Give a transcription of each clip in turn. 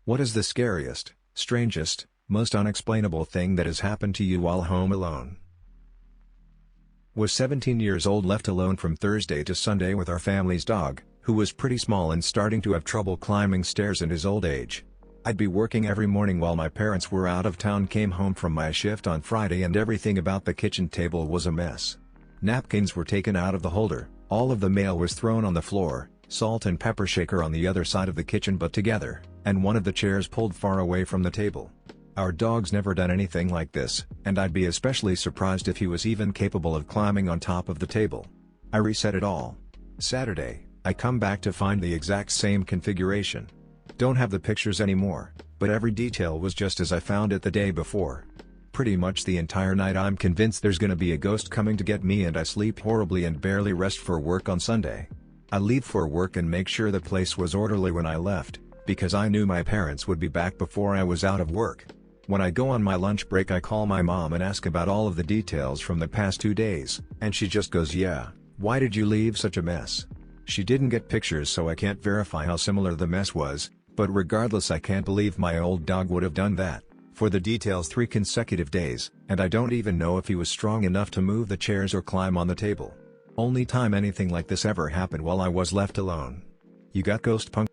What is the scariest, strangest, most unexplainable thing that has happened to you while home alone? Was 17 years old, left alone from Thursday to Sunday with our family's dog, who was pretty small and starting to have trouble climbing stairs in his old age. I'd be working every morning while my parents were out of town, came home from my shift on Friday, and everything about the kitchen table was a mess. Napkins were taken out of the holder, all of the mail was thrown on the floor, salt and pepper shaker on the other side of the kitchen but together, and one of the chairs pulled far away from the table. Our dog's never done anything like this, and I'd be especially surprised if he was even capable of climbing on top of the table. I reset it all. Saturday, I come back to find the exact same configuration. Don't have the pictures anymore, but every detail was just as I found it the day before. Pretty much the entire night I'm convinced there's gonna be a ghost coming to get me, and I sleep horribly and barely rest for work on Sunday. I leave for work and make sure the place was orderly when I left, because I knew my parents would be back before I was out of work. When I go on my lunch break, I call my mom and ask about all of the details from the past 2 days, and she just goes, "Yeah, why did you leave such a mess?" She didn't get pictures, so I can't verify how similar the mess was, but regardless, I can't believe my old dog would have done that, for the details 3 consecutive days, and I don't even know if he was strong enough to move the chairs or climb on the table. Only time anything like this ever happened while I was left alone. You got ghost punk?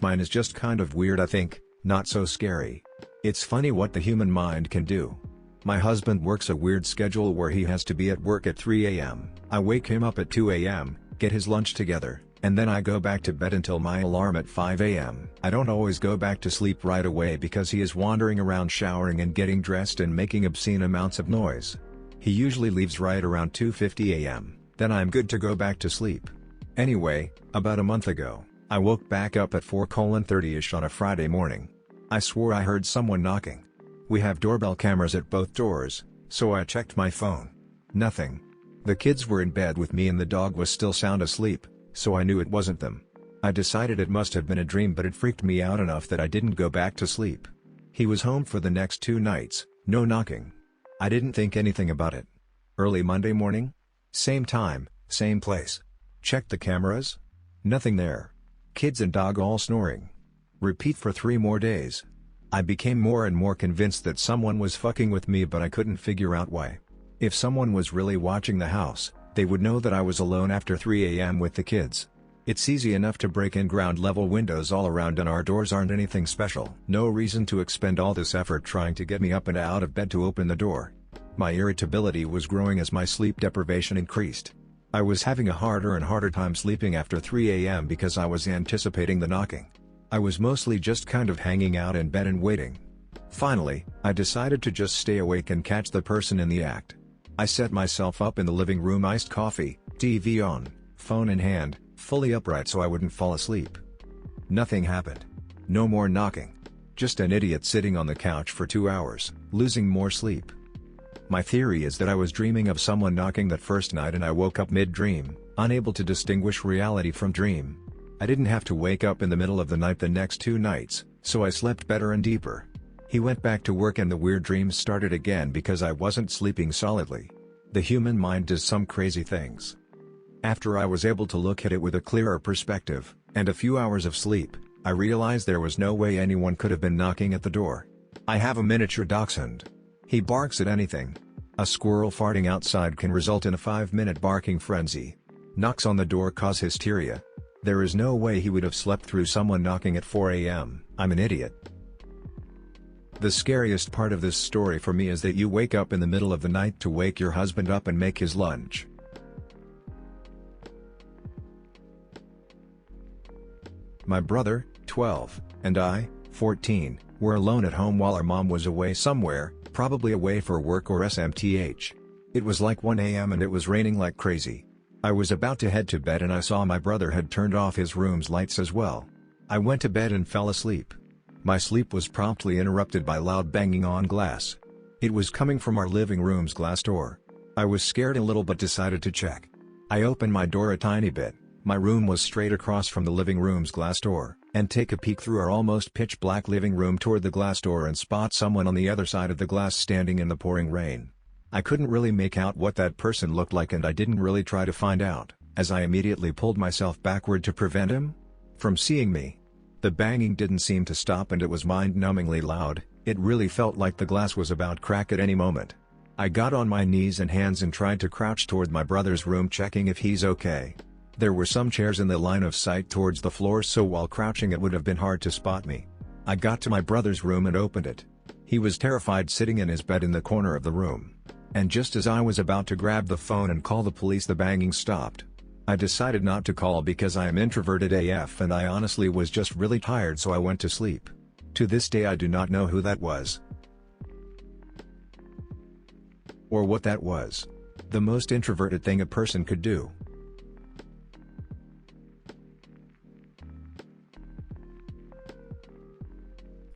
Mine is just kind of weird, I think, not so scary. It's funny what the human mind can do. My husband works a weird schedule where he has to be at work at 3 a.m. I wake him up at 2 a.m., get his lunch together, and then I go back to bed until my alarm at 5 a.m. I don't always go back to sleep right away because he is wandering around showering and getting dressed and making obscene amounts of noise. He usually leaves right around 2:50 a.m., then I'm good to go back to sleep. Anyway, about a month ago, I woke back up at 4:30ish on a Friday morning. I swore I heard someone knocking. We have doorbell cameras at both doors, so I checked my phone. Nothing. The kids were in bed with me and the dog was still sound asleep, so I knew it wasn't them. I decided it must have been a dream, but it freaked me out enough that I didn't go back to sleep. He was home for the next 2 nights, no knocking. I didn't think anything about it. Early Monday morning? Same time, same place. Checked the cameras? Nothing there. Kids and dog all snoring. Repeat for 3 more days. I became more and more convinced that someone was fucking with me, but I couldn't figure out why. If someone was really watching the house, they would know that I was alone after 3 a.m. with the kids. It's easy enough to break in ground-level windows all around, and our doors aren't anything special. No reason to expend all this effort trying to get me up and out of bed to open the door. My irritability was growing as my sleep deprivation increased. I was having a harder and harder time sleeping after 3 a.m. because I was anticipating the knocking. I was mostly just kind of hanging out in bed and waiting. Finally, I decided to just stay awake and catch the person in the act. I set myself up in the living room, iced coffee, TV on, phone in hand, fully upright so I wouldn't fall asleep. Nothing happened. No more knocking. Just an idiot sitting on the couch for 2 hours, losing more sleep. My theory is that I was dreaming of someone knocking that first night and I woke up mid-dream, unable to distinguish reality from dream. I didn't have to wake up in the middle of the night the next 2 nights, so I slept better and deeper. He went back to work and the weird dreams started again because I wasn't sleeping solidly. The human mind does some crazy things. After I was able to look at it with a clearer perspective, and a few hours of sleep, I realized there was no way anyone could have been knocking at the door. I have a miniature dachshund. He barks at anything. A squirrel farting outside can result in a 5-minute barking frenzy. Knocks on the door cause hysteria. There is no way he would have slept through someone knocking at 4 a.m. I'm an idiot. The scariest part of this story for me is that you wake up in the middle of the night to wake your husband up and make his lunch. My brother, 12, and I, 14, were alone at home while our mom was away somewhere, probably away for work or SMTH. It was like 1 a.m. and it was raining like crazy. I was about to head to bed and I saw my brother had turned off his room's lights as well. I went to bed and fell asleep. My sleep was promptly interrupted by loud banging on glass. It was coming from our living room's glass door. I was scared a little but decided to check. I opened my door a tiny bit. My room was straight across from the living room's glass door, and take a peek through our almost pitch black living room toward the glass door and spot someone on the other side of the glass standing in the pouring rain. I couldn't really make out what that person looked like and I didn't really try to find out, as I immediately pulled myself backward to prevent him from seeing me. The banging didn't seem to stop and it was mind-numbingly loud. It really felt like the glass was about to crack at any moment. I got on my knees and hands and tried to crouch toward my brother's room, checking if he's okay. There were some chairs in the line of sight towards the floor, so while crouching it would have been hard to spot me. I got to my brother's room and opened it. He was terrified, sitting in his bed in the corner of the room. And just as I was about to grab the phone and call the police, the banging stopped. I decided not to call because I am introverted AF and I honestly was just really tired, so I went to sleep. To this day I do not know who that was, or what that was. The most introverted thing a person could do.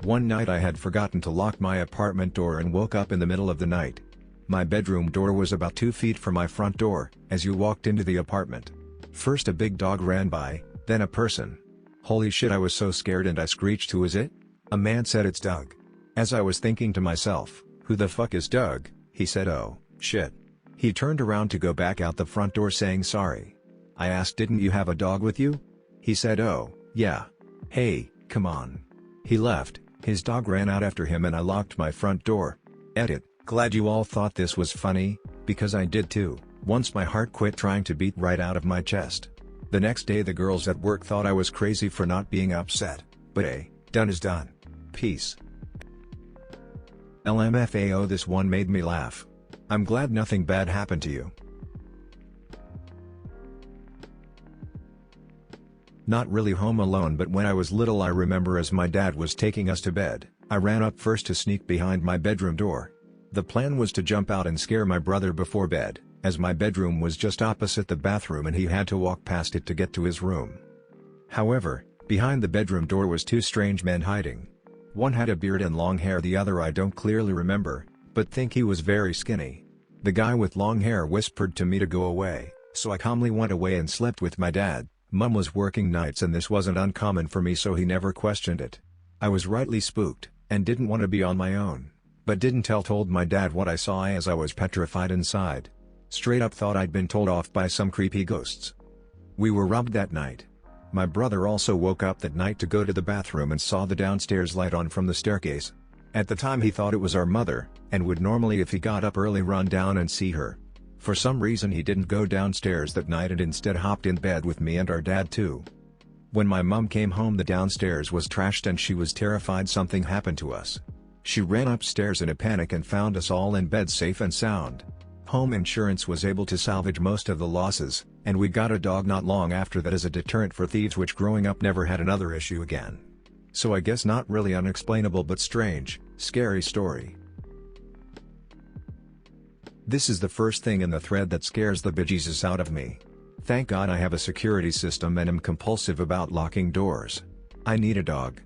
One night I had forgotten to lock my apartment door and woke up in the middle of the night. My bedroom door was about 2 feet from my front door, as you walked into the apartment. First a big dog ran by, then a person. Holy shit, I was so scared and I screeched, "Who is it?" A man said, "It's Doug." As I was thinking to myself, "Who the fuck is Doug?" he said, "Oh, shit." He turned around to go back out the front door saying sorry. I asked, "Didn't you have a dog with you?" He said, "Oh, yeah. Hey, come on." He left, his dog ran out after him and I locked my front door. Edit. Glad you all thought this was funny, because I did too. Once my heart quit trying to beat right out of my chest. The next day the girls at work thought I was crazy for not being upset, but hey, done is done. Peace. LMFAO, this one made me laugh. I'm glad nothing bad happened to you. Not really home alone, but when I was little I remember as my dad was taking us to bed, I ran up first to sneak behind my bedroom door. The plan was to jump out and scare my brother before bed, as my bedroom was just opposite the bathroom and he had to walk past it to get to his room. However, behind the bedroom door was two strange men hiding. One had a beard and long hair, the other I don't clearly remember, but think he was very skinny. The guy with long hair whispered to me to go away, so I calmly went away and slept with my dad. Mum was working nights and this wasn't uncommon for me, so he never questioned it. I was rightly spooked, and didn't want to be on my own, but didn't told my dad what I saw as I was petrified inside. Straight up thought I'd been told off by some creepy ghosts. We were robbed that night. My brother also woke up that night to go to the bathroom and saw the downstairs light on from the staircase. At the time he thought it was our mother, and would normally, if he got up early, run down and see her. For some reason he didn't go downstairs that night and instead hopped in bed with me and our dad too. When my mom came home, the downstairs was trashed and she was terrified something happened to us. She ran upstairs in a panic and found us all in bed safe and sound. Home insurance was able to salvage most of the losses, and we got a dog not long after that as a deterrent for thieves, which growing up never had another issue again. So I guess not really unexplainable but strange, scary story. This is the first thing in the thread that scares the bejesus out of me. Thank God I have a security system and am compulsive about locking doors. I need a dog.